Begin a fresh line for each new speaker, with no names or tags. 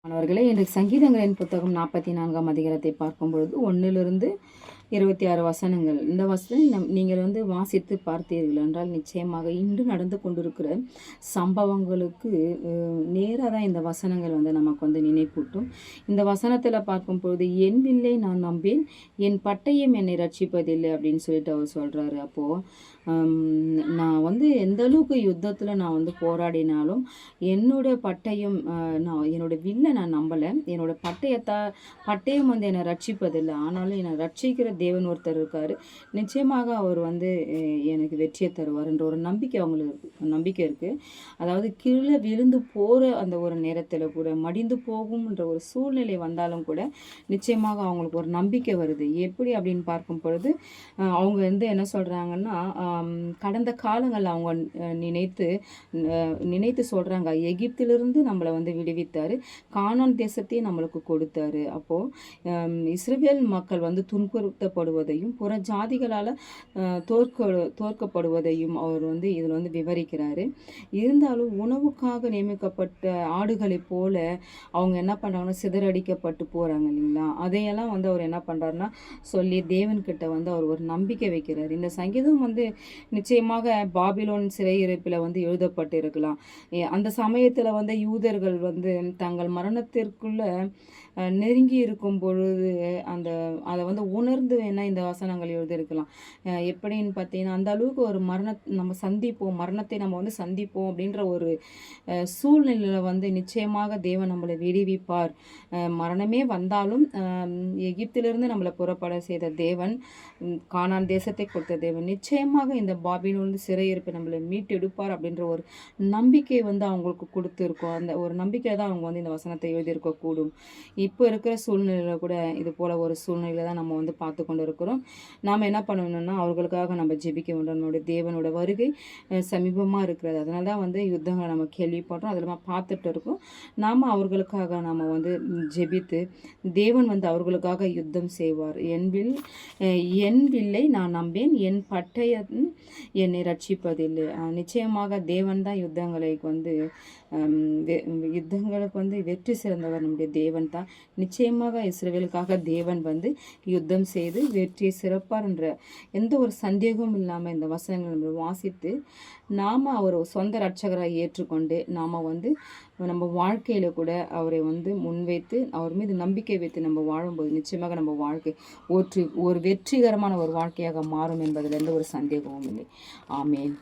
மாணவர்களே, இன்றைக்கு சங்கீதங்களின் புத்தகம் 44ஆம் அதிகாரத்தை பார்க்கும் பொழுது 1 26 வசனங்கள். இந்த வசனம் நீங்கள் வாசித்து பார்த்தீர்கள் என்றால் நிச்சயமாக இன்று நடந்து கொண்டிருக்கிற சம்பவங்களுக்கு நேராக தான் இந்த வசனங்கள் நமக்கு நினைப்பூட்டும். இந்த வசனத்தில் பார்க்கும் பொழுது என் வில்லை நான் நம்பேன், என் பட்டயம் என்னை ரட்சிப்பதில்லை அப்படின்னு சொல்லிட்டு அவர் சொல்கிறாரு. அப்போது நான் எந்த அளவுக்கு யுத்தத்தில் நான் போராடினாலும் என்னோட பட்டயம் என்னோட வில்லை நான் நம்பலை. என்னோட பட்டயம் என்னை ரட்சிப்பதில்லை. ஆனாலும் என்னை ரட்சிக்கிற தேவன் ஒருத்தர் இருக்கார். நிச்சயமாக அவர் எனக்கு வெற்றியை தருவார்ன்ற ஒரு நம்பிக்கை இருக்குது. அதாவது கீழே விழுந்து போகிற அந்த ஒரு நேரத்தில் கூட மடிந்து போகும்ன்ற ஒரு சூழ்நிலை வந்தாலும் கூட நிச்சயமாக அவங்களுக்கு ஒரு நம்பிக்கை வருது. எப்படி அப்படின்னு பார்க்கும் பொழுது அவங்க என்ன சொல்கிறாங்கன்னா, கடந்த காலங்களில் அவங்க நினைத்து சொல்கிறாங்க, எகிப்திலிருந்து நம்மளை விடுவித்தார், கானான் தேசத்தையும் நம்மளுக்கு கொடுத்தாரு. அப்போது இஸ்ரவேல் மக்கள் துன்புறுத்தப்படுவதையும் புற ஜாதிகளால் தோற்கப்படுவதையும் அவர் இதில் விவரிக்கிறாரு. இருந்தாலும் உணவுக்காக நியமிக்கப்பட்ட ஆடுகளைப் போல அவங்க என்ன பண்ணுறாங்கன்னா சிதறடிக்கப்பட்டு போகிறாங்க இல்லைங்களா. அதையெல்லாம் அவர் என்ன பண்ணுறாருன்னா சொல்லி தேவன்கிட்ட அவர் ஒரு நம்பிக்கை வைக்கிறார். இந்த சங்கீதம் நிச்சயமாக பாபிலோன் சிறையிருப்பில் எழுதப்பட்டு இருக்கலாம். அந்த சமயத்தில் யூதர்கள் தங்கள் மரணத்திற்குள்ள நெருங்கி இருக்கும் பொழுது அதை உணர்ந்து வேணால் இந்த வசனங்கள் எழுதியிருக்கலாம். எப்படின்னு பார்த்தீங்கன்னா, அந்த அளவுக்கு ஒரு மரணத்தை நம்ம சந்திப்போம் அப்படின்ற ஒரு சூழ்நிலையில் நிச்சயமாக தேவன் நம்மளை விடுவிப்பார். மரணமே வந்தாலும் எகிப்திலிருந்து நம்மளை புறப்பட செய்த தேவன், கானான் தேசத்தை கொடுத்த தேவன் நிச்சயமாக இந்த பாபிலோன் சிறையிருப்பை நம்மளை மீட்டெடுப்பார் அப்படின்ற ஒரு நம்பிக்கை அவங்களுக்கு கொடுத்துருக்கோம். அந்த ஒரு நம்பிக்கை தான் அவங்க இந்த வசனத்தை எழுதியிருக்கக்கூடும். இப்போ இருக்கிற சூழ்நிலையில் கூட இது போல் ஒரு சூழ்நிலையில் தான் நம்ம பார்த்து கொண்டு இருக்கிறோம். நாம் என்ன பண்ணணும்னா அவர்களுக்காக நம்ம ஜெபிக்க வேண்டும். நம்மளுடைய தேவனோட வருகை சமீபமாக இருக்கிறது. அதனால தான் யுத்தங்களை நம்ம கேள்விப்படுறோம், அதில் நம்ம பார்த்துட்டு இருக்கோம். நாம் அவர்களுக்காக நாம் ஜெபித்து தேவன் அவர்களுக்காக யுத்தம் செய்வார். என் வில்லை நான் நம்பேன், என் பட்டயம் என்னை ரட்சிப்பதில்லை. நிச்சயமாக தேவன் தான் யுத்தங்களுக்கு வெற்றி சிறந்தவர். நம்முடைய தேவன் தான். நிச்சயமாக இஸ்ரவேலுக்காக தேவன் யுத்தம் செய்து வெற்றி சிறப்பார் என்ற எந்த ஒரு சந்தேகமும் இல்லாமல் இந்த வசனங்களை நம்ம வாசித்து நாம் அவர் சொந்த ரட்சகராக ஏற்றுக்கொண்டு நாம் நம்ம வாழ்க்கையில் கூட அவரை முன்வைத்து அவர் மீது நம்பிக்கை வைத்து நம்ம வாழும்போது நிச்சயமாக நம்ம வாழ்க்கை ஒரு வெற்றிகரமான ஒரு வாழ்க்கையாக மாறும் என்பதில் எந்த ஒரு சந்தேகமும் இல்லை. ஆமேன்.